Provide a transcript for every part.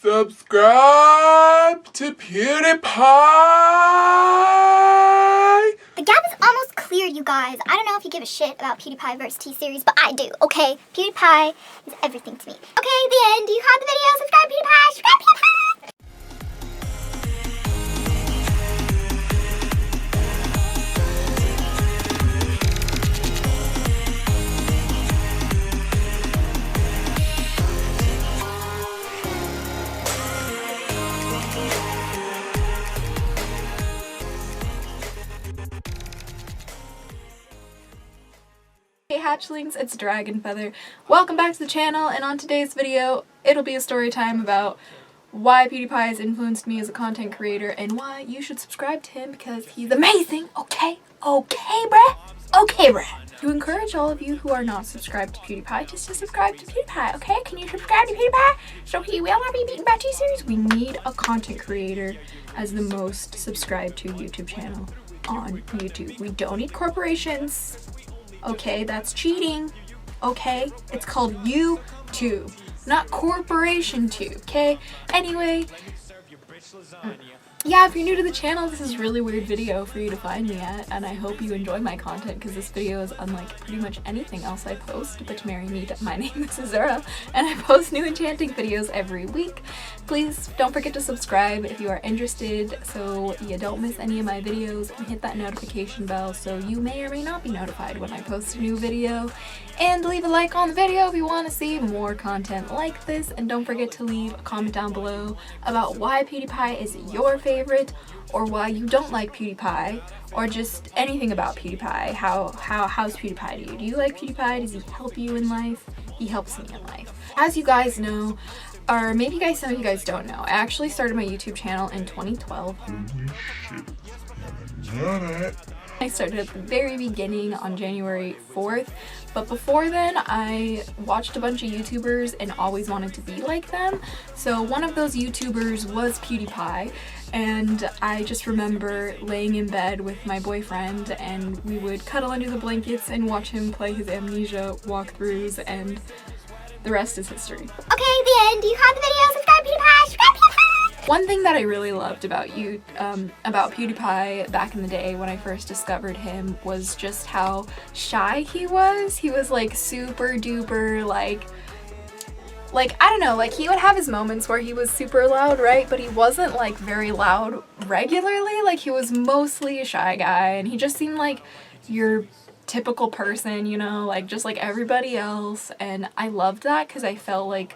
Subscribe to PewDiePie! The gap is almost clear, you guys. I don't know if you give a shit about PewDiePie versus T-Series, but I do, okay? PewDiePie is everything to me. Okay, the end. Do you have the video? Subscribe PewDiePie! Subscribe PewDiePie! Hey Hatchlings, it's DragonFaether. Welcome back to the channel, and on today's video, it'll be a story time about why PewDiePie has influenced me as a content creator and why you should subscribe to him because he's amazing, okay? Okay, bruh? Okay, bruh. To encourage all of you who are not subscribed to PewDiePie, just to subscribe to PewDiePie, okay? Can you subscribe to PewDiePie so he will not be beaten by T-Series? We need a content creator as the most subscribed to YouTube channel on YouTube. We don't need corporations. Okay, that's cheating. Okay, it's called YouTube, not corporation tube, okay? Anyway, yeah, if you're new to the channel, this is a really weird video for you to find me at, and I hope you enjoy my content because this video is unlike pretty much anything else I post. But to marry me, my name is Azura, and I post new enchanting videos every week. Please don't forget to subscribe if you are interested so you don't miss any of my videos, and hit that notification bell so you may or may not be notified when I post a new video. And leave a like on the video if you want to see more content like this, and don't forget to leave a comment down below about why PewDiePie is your favorite, or why you don't like PewDiePie, or just anything about PewDiePie. How's PewDiePie to you? Do you like PewDiePie? Does he help you in life? He helps me in life. As you guys know, or maybe some of you guys don't know, I actually started my YouTube channel in 2012. I started at the very beginning on January 4th, but before then I watched a bunch of YouTubers and always wanted to be like them. So one of those YouTubers was PewDiePie, and I just remember laying in bed with my boyfriend and we would cuddle under the blankets and watch him play his Amnesia walkthroughs, and the rest is history. Okay, the end. Do you have the video? Subscribe PewDiePie! Subscribe PewDiePie! One thing that I really loved about PewDiePie back in the day when I first discovered him was just how shy he was. He was like super duper like I don't know, like he would have his moments where he was super loud, right? But he wasn't like very loud regularly. Like he was mostly a shy guy, and he just seemed like your typical person, you know, like just like everybody else. And I loved that because I felt like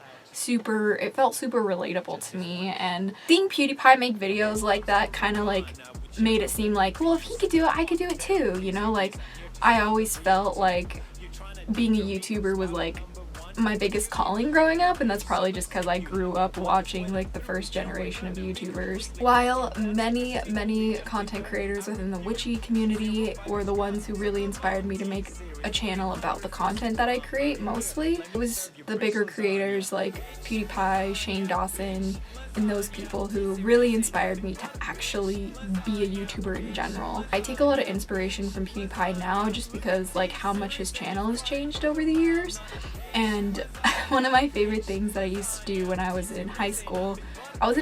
it felt super relatable to me, and seeing PewDiePie make videos like that kind of like made it seem like, well, if he could do it, I could do it too, you know? Like I always felt like being a YouTuber was like my biggest calling growing up, and that's probably just because I grew up watching like the first generation of YouTubers. While many content creators within the witchy community were the ones who really inspired me to make a channel about the content that I create mostly, it was the bigger creators like PewDiePie, Shane Dawson, and those people who really inspired me to actually be a YouTuber in general. I take a lot of inspiration from PewDiePie now just because like how much his channel has changed over the years. And one of my favorite things that I used to do when I was in high school, or I was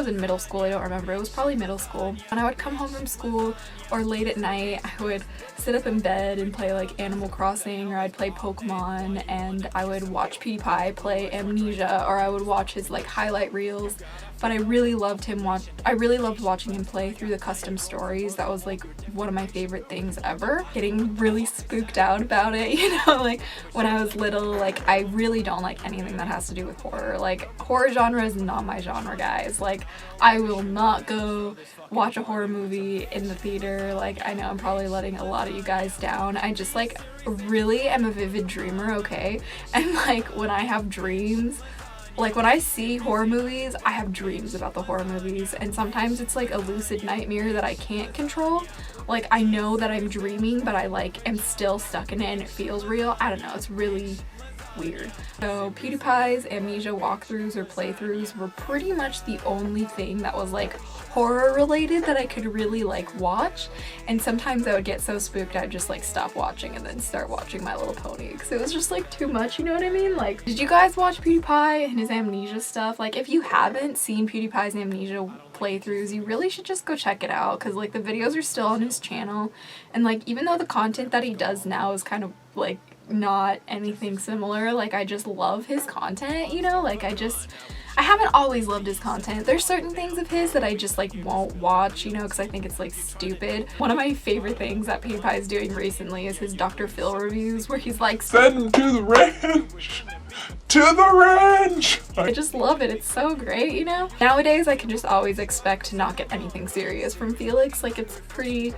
in middle school, I don't remember, it was probably middle school. When I would come home from school or late at night, I would sit up in bed and play like Animal Crossing, or I'd play Pokemon, and I would watch PewDiePie play Amnesia, or I would watch his like highlight reels. But I really loved watching him play through the custom stories. That was like one of my favorite things ever. Getting really spooked out about it, you know, like when I was little, like I really don't like anything that has to do with horror. Like horror genre is not my genre, guys. Like I will not go watch a horror movie in the theater. Like I know I'm probably letting a lot of you guys down. I just like really am a vivid dreamer, okay? And like when I have dreams, like when I see horror movies, I have dreams about the horror movies, and sometimes it's like a lucid nightmare that I can't control. Like I know that I'm dreaming, but I like am still stuck in it and it feels real. I don't know, it's really weird. So PewDiePie's Amnesia walkthroughs or playthroughs were pretty much the only thing that was like horror related that I could really like watch, and sometimes I would get so spooked I'd just like stop watching and then start watching My Little Pony because it was just like too much, you know what I mean? Like, did you guys watch PewDiePie and his Amnesia stuff? Like, if you haven't seen PewDiePie's Amnesia playthroughs, you really should just go check it out because like the videos are still on his channel, and like even though the content that he does now is kind of like not anything similar, like I just love his content, you know? Like I haven't always loved his content. There's certain things of his that I just like won't watch, you know, because I think it's like stupid. One of my favorite things that PewDiePie is doing recently is his Dr. Phil reviews where he's like, send him to the ranch! To the ranch! I just love it. It's so great, you know? Nowadays I can just always expect to not get anything serious from Felix. Like it's pretty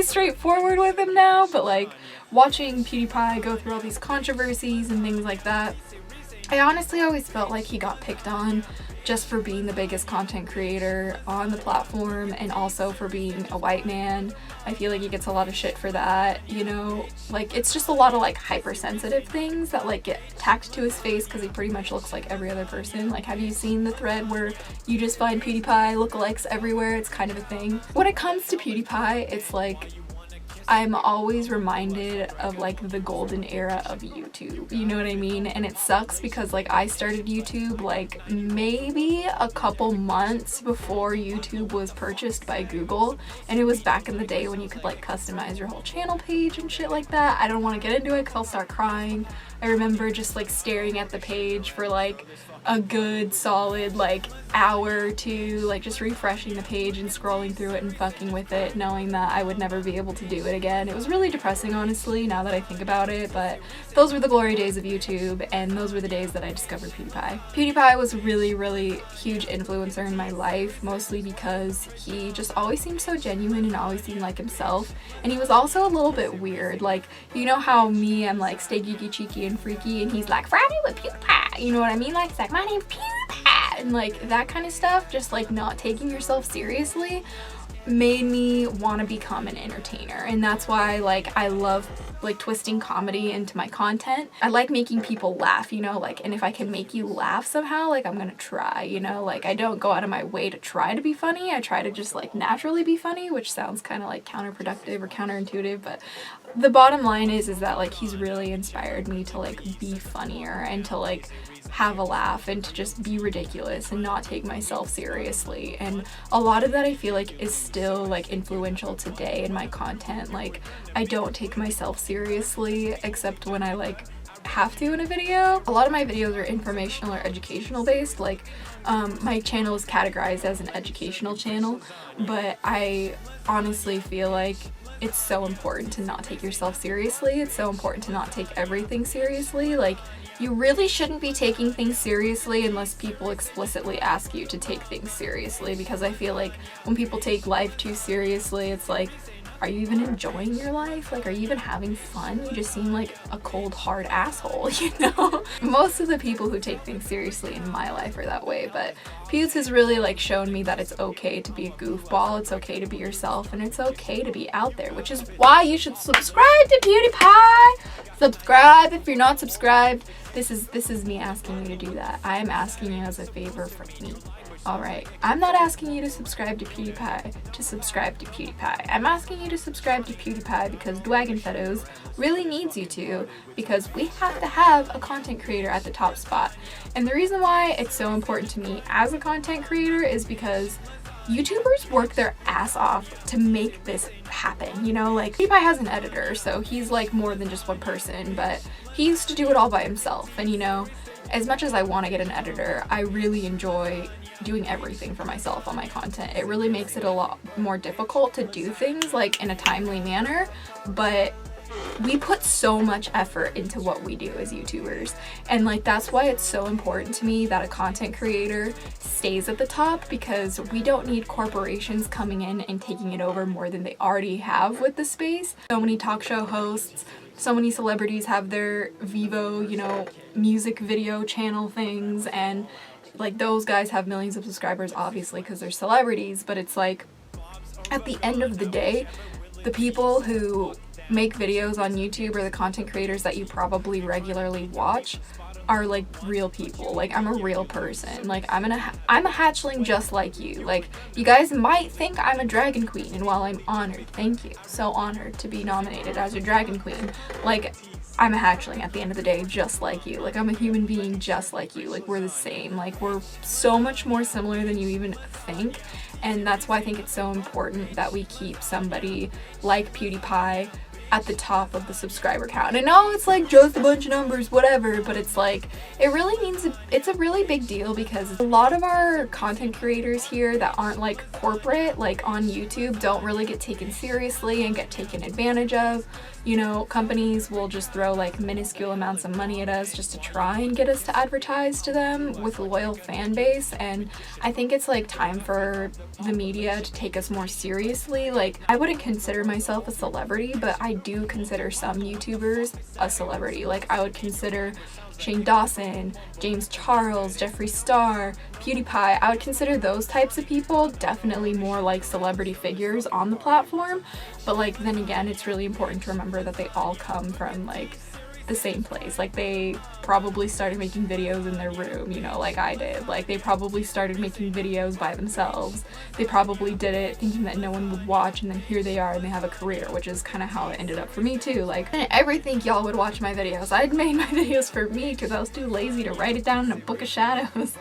straightforward with him now, but like watching PewDiePie go through all these controversies and things like that, I honestly always felt like he got picked on just for being the biggest content creator on the platform and also for being a white man. I feel like he gets a lot of shit for that, you know? Like, it's just a lot of like hypersensitive things that like get tacked to his face because he pretty much looks like every other person. Like, have you seen the thread where you just find PewDiePie lookalikes everywhere? It's kind of a thing. When it comes to PewDiePie, it's like I'm always reminded of like the golden era of YouTube, you know what I mean? And it sucks because like I started YouTube like maybe a couple months before YouTube was purchased by Google, and it was back in the day when you could like customize your whole channel page and shit like that. I don't want to get into it because I'll start crying. I remember just like staring at the page for like a good solid like hour or two, like just refreshing the page and scrolling through it and fucking with it, knowing that I would never be able to do it again. It was really depressing, honestly, now that I think about it, but those were the glory days of YouTube, and those were the days that I discovered PewDiePie. PewDiePie was a really huge influencer in my life, mostly because he just always seemed so genuine and always seemed like himself, and he was also a little bit weird. Like, you know how me, I'm like stay geeky, cheeky, and freaky, and he's like Friday with PewDiePie, you know what I mean? Like, it's like, my name's PewDiePie, and like that kind of stuff, just like not taking yourself seriously, made me want to become an entertainer. And that's why like I love like twisting comedy into my content. I like making people laugh, you know, like, and if I can make you laugh somehow, like I'm gonna try, you know, like I don't go out of my way to try to be funny. I try to just like naturally be funny, which sounds kind of like counterproductive or counterintuitive, but the bottom line is that like he's really inspired me to like be funnier and to like have a laugh and to just be ridiculous and not take myself seriously. And a lot of that I feel like is still like influential today in my content. Like, I don't take myself seriously except when I like have to in a video. A lot of my videos are informational or educational based. Like my channel is categorized as an educational channel, but I honestly feel like it's so important to not take yourself seriously. It's so important to not take everything seriously. Like, you really shouldn't be taking things seriously unless people explicitly ask you to take things seriously, because I feel like when people take life too seriously, it's like, are you even enjoying your life? Like, are you even having fun? You just seem like a cold, hard asshole, you know? Most of the people who take things seriously in my life are that way, but Pewds has really like shown me that it's okay to be a goofball, it's okay to be yourself, and it's okay to be out there, which is why you should subscribe to PewDiePie! Subscribe if you're not subscribed. This is me asking you to do that. I am asking you as a favor from me. Alright, I'm not asking you to subscribe to PewDiePie to subscribe to PewDiePie. I'm asking you to subscribe to PewDiePie because DragonFaether really needs you to, because we have to have a content creator at the top spot. And the reason why it's so important to me as a content creator is because YouTubers work their ass off to make this happen, you know? Like, PewDiePie has an editor, so he's like more than just one person, but he used to do it all by himself. And you know, as much as I want to get an editor, I really enjoy doing everything for myself on my content. It really makes it a lot more difficult to do things like in a timely manner, but we put so much effort into what we do as YouTubers, and like that's why it's so important to me that a content creator stays at the top, because we don't need corporations coming in and taking it over more than they already have with the space. So many talk show hosts, so many celebrities have their Vivo, you know, music video channel things, and like those guys have millions of subscribers obviously because they're celebrities, but it's like at the end of the day, the people who make videos on YouTube or the content creators that you probably regularly watch are like real people. Like, I'm a real person. Like, I'm a hatchling just like you. Like, you guys might think I'm a dragon queen, and while I'm honored, thank you, so honored to be nominated as a dragon queen, like, I'm a hatchling at the end of the day, just like you. Like, I'm a human being just like you. Like, we're the same. Like, we're so much more similar than you even think. And that's why I think it's so important that we keep somebody like PewDiePie at the top of the subscriber count. I know it's like just a bunch of numbers, whatever, but it's like, it really means, it's a really big deal, because a lot of our content creators here that aren't like corporate, like on YouTube, don't really get taken seriously and get taken advantage of. You know, companies will just throw like minuscule amounts of money at us just to try and get us to advertise to them with a loyal fan base, and I think it's like time for the media to take us more seriously. Like, I wouldn't consider myself a celebrity, but I do consider some YouTubers a celebrity. Like, I would consider Shane Dawson, James Charles, Jeffree Star, PewDiePie, I would consider those types of people definitely more like celebrity figures on the platform. But like, then again, it's really important to remember that they all come from like the same place. Like, they probably started making videos in their room, you know, like I did. Like, they probably started making videos by themselves. They probably did it thinking that no one would watch, and then here they are and they have a career, which is kind of how it ended up for me too. Like, I didn't ever think y'all would watch my videos. I'd made my videos for me because I was too lazy to write it down in a book of shadows.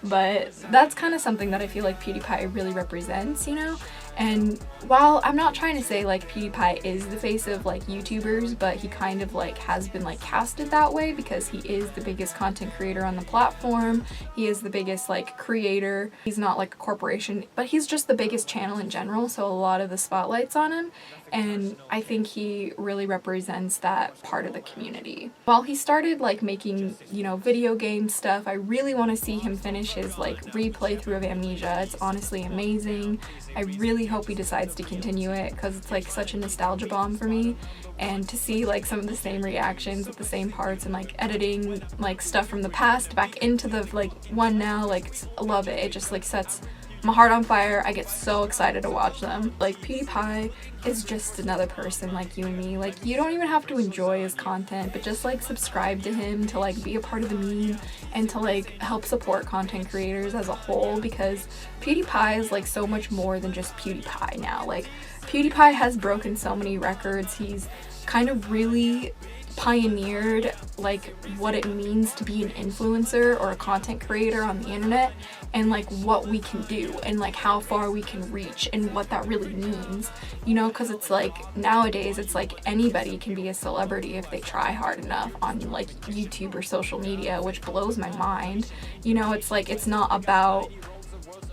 But that's kind of something that I feel like PewDiePie really represents, you know? And while I'm not trying to say like PewDiePie is the face of like YouTubers, but he kind of like has been like casted that way because he is the biggest content creator on the platform. He is the biggest like creator. He's not like a corporation, but he's just the biggest channel in general, so a lot of the spotlight's on him. And I think he really represents that part of the community. While he started like making, you know, video game stuff, I really want to see him finish his like replay through of Amnesia. It's honestly amazing. I really hope he decides to continue it because it's like such a nostalgia bomb for me, and to see like some of the same reactions with the same parts and like editing like stuff from the past back into the like one now, like I love it. It just like sets my heart on fire. I get so excited to watch them. Like, PewDiePie is just another person like you and me. Like, you don't even have to enjoy his content, but just like subscribe to him to like be a part of the meme and to like help support content creators as a whole, because PewDiePie is like so much more than just PewDiePie now. Like, PewDiePie has broken so many records. He's kind of really pioneered like what it means to be an influencer or a content creator on the internet, and like what we can do and like how far we can reach and what that really means, you know, because it's like nowadays it's like anybody can be a celebrity if they try hard enough on like YouTube or social media, which blows my mind. You know, it's like it's not about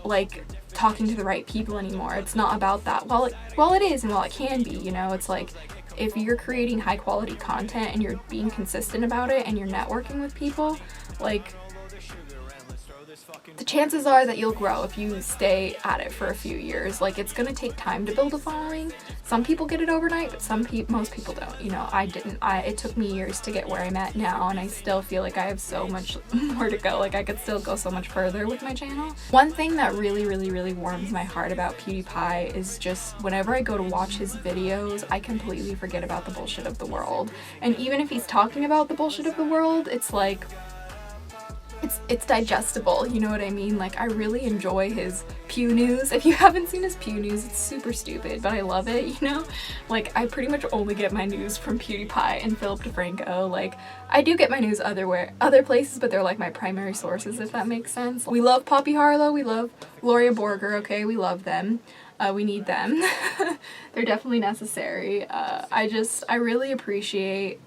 like talking to the right people anymore. It's not about that. Well, it is, and while it can be, you know, it's like if you're creating high quality content and you're being consistent about it and you're networking with people, like, the chances are that you'll grow if you stay at it for a few years. Like, it's gonna take time to build a following. Some people get it overnight, but most people don't. You know, I didn't. It took me years to get where I'm at now, and I still feel like I have so much more to go. Like, I could still go so much further with my channel. One thing that really, really, really warms my heart about PewDiePie is just whenever I go to watch his videos, I completely forget about the bullshit of the world. And even if he's talking about the bullshit of the world, it's like, it's digestible, you know what I mean? Like, I really enjoy his Pew News. If you haven't seen his Pew News, it's super stupid, but I love it, you know? Like, I pretty much only get my news from PewDiePie and Philip DeFranco. Like, I do get my news other places, but they're like my primary sources, if that makes sense. We love Poppy Harlow, we love Gloria Borger, okay? We love them. We need them. They're definitely necessary. I really appreciate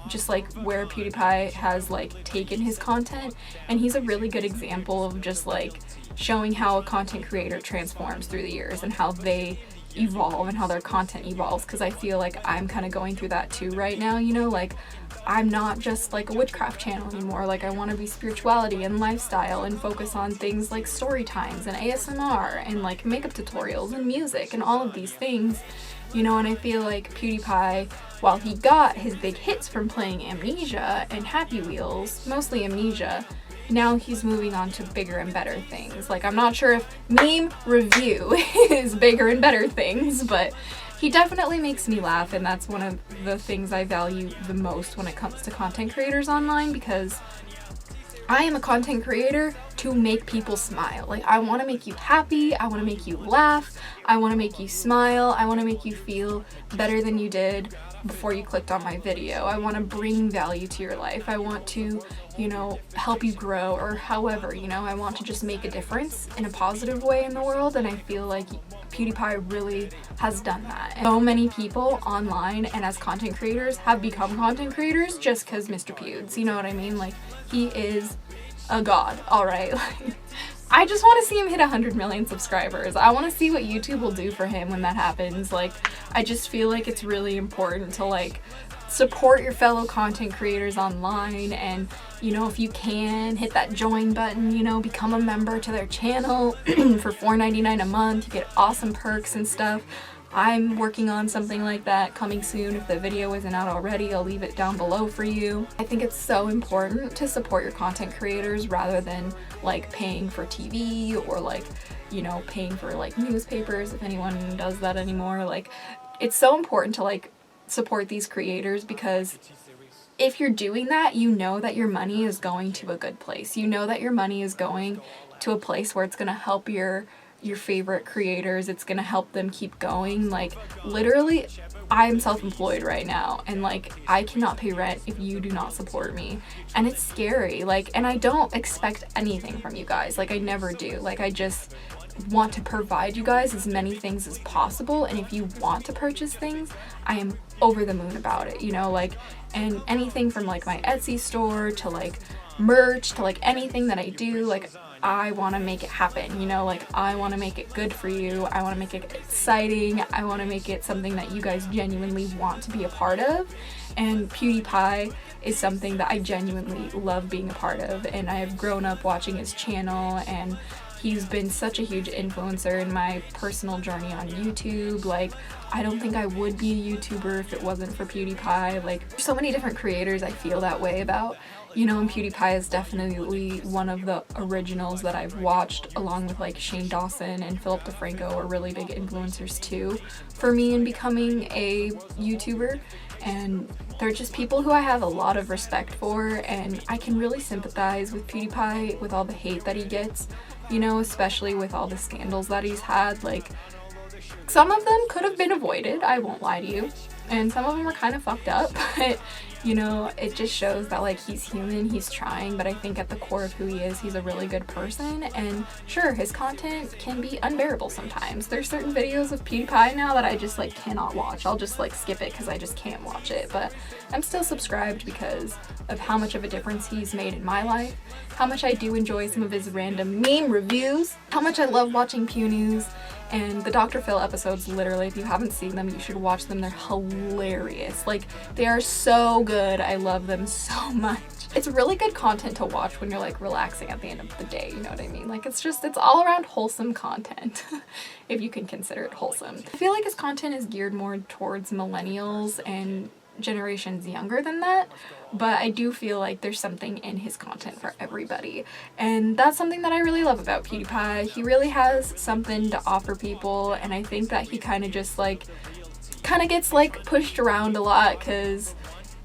just like where PewDiePie has like taken his content, and he's a really good example of just like showing how a content creator transforms through the years and how they evolve and how their content evolves, because I feel like I'm kind of going through that too right now, you know? Like, I'm not just like a witchcraft channel anymore. Like, I want to be spirituality and lifestyle and focus on things like story times and ASMR and like makeup tutorials and music and all of these things, you know? And I feel like PewDiePie, while he got his big hits from playing Amnesia and Happy Wheels, mostly Amnesia, now he's moving on to bigger and better things. Like, I'm not sure if meme review is bigger and better things, but he definitely makes me laugh, and that's one of the things I value the most when it comes to content creators online, because I am a content creator to make people smile. Like, I want to make you happy, I want to make you laugh, I want to make you smile, I want to make you feel better than you did before you clicked on my video. I want to bring value to your life. I want to, you know, help you grow, or however, you know, I want to just make a difference in a positive way in the world, and I feel like PewDiePie really has done that. And so many people online and as content creators have become content creators just because Mr. Pewds, you know what I mean? Like, he is a god, alright? Like, I just want to see him hit 100 million subscribers. I want to see what YouTube will do for him when that happens. Like, I just feel like it's really important to, like, support your fellow content creators online, and, you know, if you can, hit that join button, you know, become a member to their channel for $4.99 a month. You get awesome perks and stuff. I'm working on something like that coming soon. If the video isn't out already, I'll leave it down below for you. I think it's so important to support your content creators rather than like paying for TV or like, you know, paying for like newspapers, if anyone does that anymore. Like, it's so important to like support these creators, because if you're doing that, you know that your money is going to a good place. You know that your money is going to a place where it's going to help your favorite creators. It's gonna help them keep going. Like, literally, I'm self-employed right now, and like, I cannot pay rent if you do not support me, and it's scary. Like, and I don't expect anything from you guys. Like, I never do. Like, I just want to provide you guys as many things as possible, and if you want to purchase things, I am over the moon about it, you know? Like, and anything from like my Etsy store to like merch to like anything that I do, like, I want to make it happen, you know? Like, I want to make it good for you. I want to make it exciting. I want to make it something that you guys genuinely want to be a part of. And PewDiePie is something that I genuinely love being a part of, and I've grown up watching his channel, and he's been such a huge influencer in my personal journey on YouTube. Like, I don't think I would be a YouTuber if it wasn't for PewDiePie. Like, there's so many different creators I feel that way about, you know, and PewDiePie is definitely one of the originals that I've watched, along with like Shane Dawson and Philip DeFranco are really big influencers too for me in becoming a YouTuber. And they're just people who I have a lot of respect for, and I can really sympathize with PewDiePie with all the hate that he gets, you know, especially with all the scandals that he's had. Like, some of them could have been avoided, I won't lie to you, and some of them are kind of fucked up, but you know, it just shows that like he's human, he's trying, but I think at the core of who he is, he's a really good person. And sure, his content can be unbearable sometimes. There's certain videos of PewDiePie now that I just like cannot watch. I'll just like skip it because I just can't watch it, but I'm still subscribed because of how much of a difference he's made in my life, how much I do enjoy some of his random meme reviews, how much I love watching Pew News. And the Dr. Phil episodes, literally, if you haven't seen them, you should watch them. They're hilarious. Like, they are so good. I love them so much. It's really good content to watch when you're like relaxing at the end of the day, you know what I mean? Like, it's all around wholesome content, if you can consider it wholesome. I feel like his content is geared more towards millennials and generations younger than that, but I do feel like there's something in his content for everybody, and that's something that I really love about PewDiePie. He really has something to offer people, and I think that he kind of just like gets like pushed around a lot because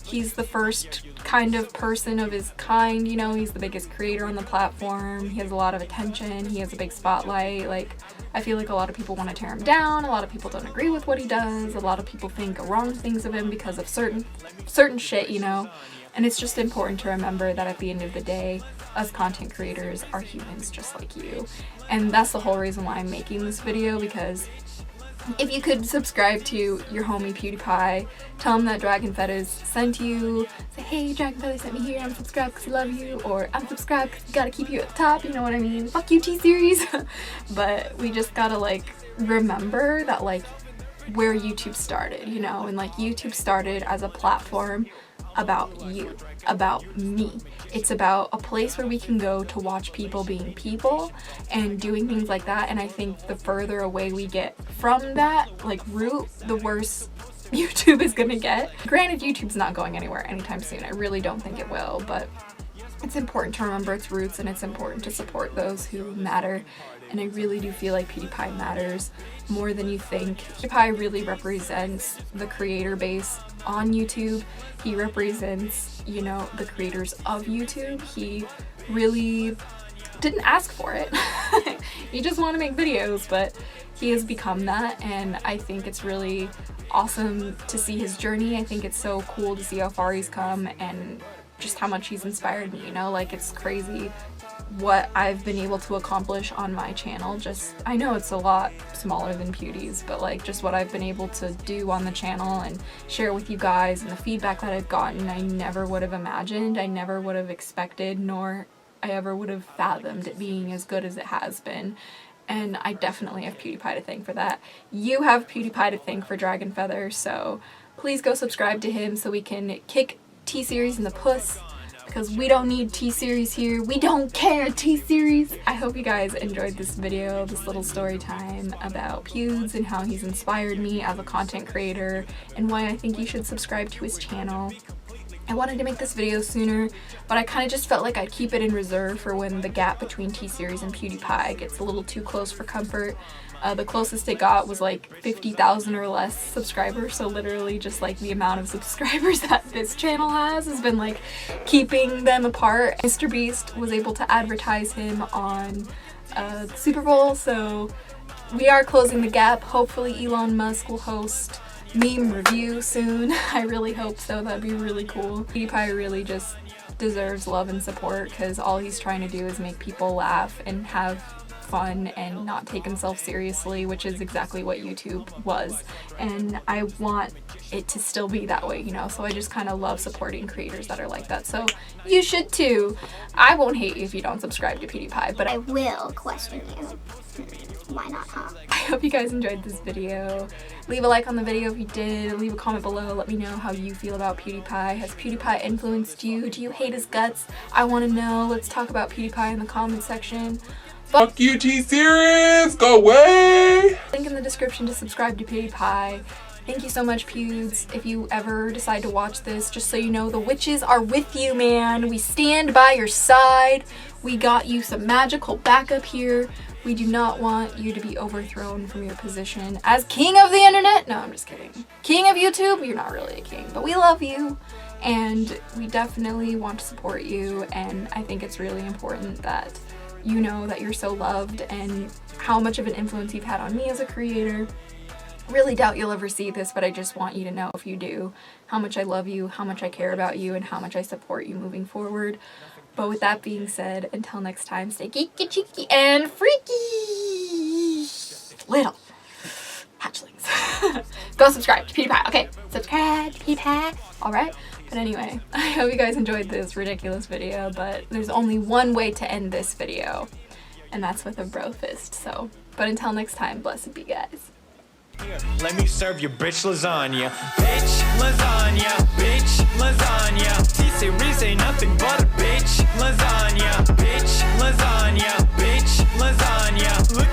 he's the first kind of person of his kind, you know? He's the biggest creator on the platform, he has a lot of attention, he has a big spotlight. Like, I feel like a lot of people want to tear him down, a lot of people don't agree with what he does, a lot of people think wrong things of him because of certain shit, you know? And it's just important to remember that at the end of the day, us content creators are humans just like you. And that's the whole reason why I'm making this video, because if you could subscribe to your homie PewDiePie, tell him that DragonFaether sent you, say, hey, DragonFaether sent me here, I'm subscribed because I love you, or I'm subscribed because gotta keep you at the top, you know what I mean? Fuck you, T-Series. But we just gotta like remember that like where YouTube started, you know, and like YouTube started as a platform about you, about me. It's about a place where we can go to watch people being people and doing things like that. And I think the further away we get from that like route, the worse YouTube is gonna get. Granted, YouTube's not going anywhere anytime soon. I really don't think it will, but it's important to remember its roots, and it's important to support those who matter. And I really do feel like PewDiePie matters more than you think. PewDiePie really represents the creator base on YouTube. He represents, you know, the creators of YouTube. He really didn't ask for it. He just wanted to make videos, but he has become that, and I think it's really awesome to see his journey. I think it's so cool to see how far he's come and just how much he's inspired me, you know? Like, it's crazy what I've been able to accomplish on my channel. Just, I know it's a lot smaller than PewDie's, but like just what I've been able to do on the channel and share with you guys, and the feedback that I've gotten, I never would have imagined, I never would have expected, nor I ever would have fathomed it being as good as it has been. And I definitely have PewDiePie to thank for that. You have PewDiePie to thank for DragonFaether, so please go subscribe to him so we can kick T-Series in the puss, because we don't need T-Series here. We don't care, T-Series! I hope you guys enjoyed this video, this little story time about Pewds and how he's inspired me as a content creator and why I think you should subscribe to his channel. I wanted to make this video sooner, but I kind of just felt like I'd keep it in reserve for when the gap between T-Series and PewDiePie gets a little too close for comfort. The closest it got was like 50,000 or less subscribers, so literally just like the amount of subscribers that this channel has been like keeping them apart. Mr. Beast was able to advertise him on the Super Bowl, so we are closing the gap. Hopefully Elon Musk will host meme review soon. I really hope so. That'd be really cool. PewDiePie really just deserves love and support, because all he's trying to do is make people laugh and have fun and not take himself seriously, which is exactly what YouTube was, and I want it to still be that way, you know? So I just kind of love supporting creators that are like that, so you should too. I won't hate you if you don't subscribe to PewDiePie, but I will question you. Why not, huh? I hope you guys enjoyed this video. Leave a like on the video if you did. Leave a comment below. Let me know how you feel about PewDiePie. Has PewDiePie influenced you? Do you hate his guts? I want to know. Let's talk about PewDiePie in the comment section. Fuck you, T-Series! Go away! Link in the description to subscribe to PewDiePie. Thank you so much, Pewds. If you ever decide to watch this, just so you know, the witches are with you, man. We stand by your side. We got you some magical backup here. We do not want you to be overthrown from your position as king of the internet. No, I'm just kidding. King of YouTube? You're not really a king, but we love you. And we definitely want to support you. And I think it's really important that you know that you're so loved and how much of an influence you've had on me as a creator. Really doubt you'll ever see this, but I just want you to know, if you do, how much I love you, how much I care about you, and how much I support you moving forward. But with that being said, until next time, stay geeky, cheeky, and freaky little hatchlings. Go subscribe to PewDiePie. Okay, subscribe to PewDiePie. Alright? But anyway, I hope you guys enjoyed this ridiculous video, but there's only one way to end this video, and that's with a bro fist. So, but until next time, blessed be, guys. Let me serve your bitch lasagna. Bitch lasagna, bitch lasagna. T-Series ain't nothing but a bitch lasagna. Bitch lasagna, bitch lasagna. Look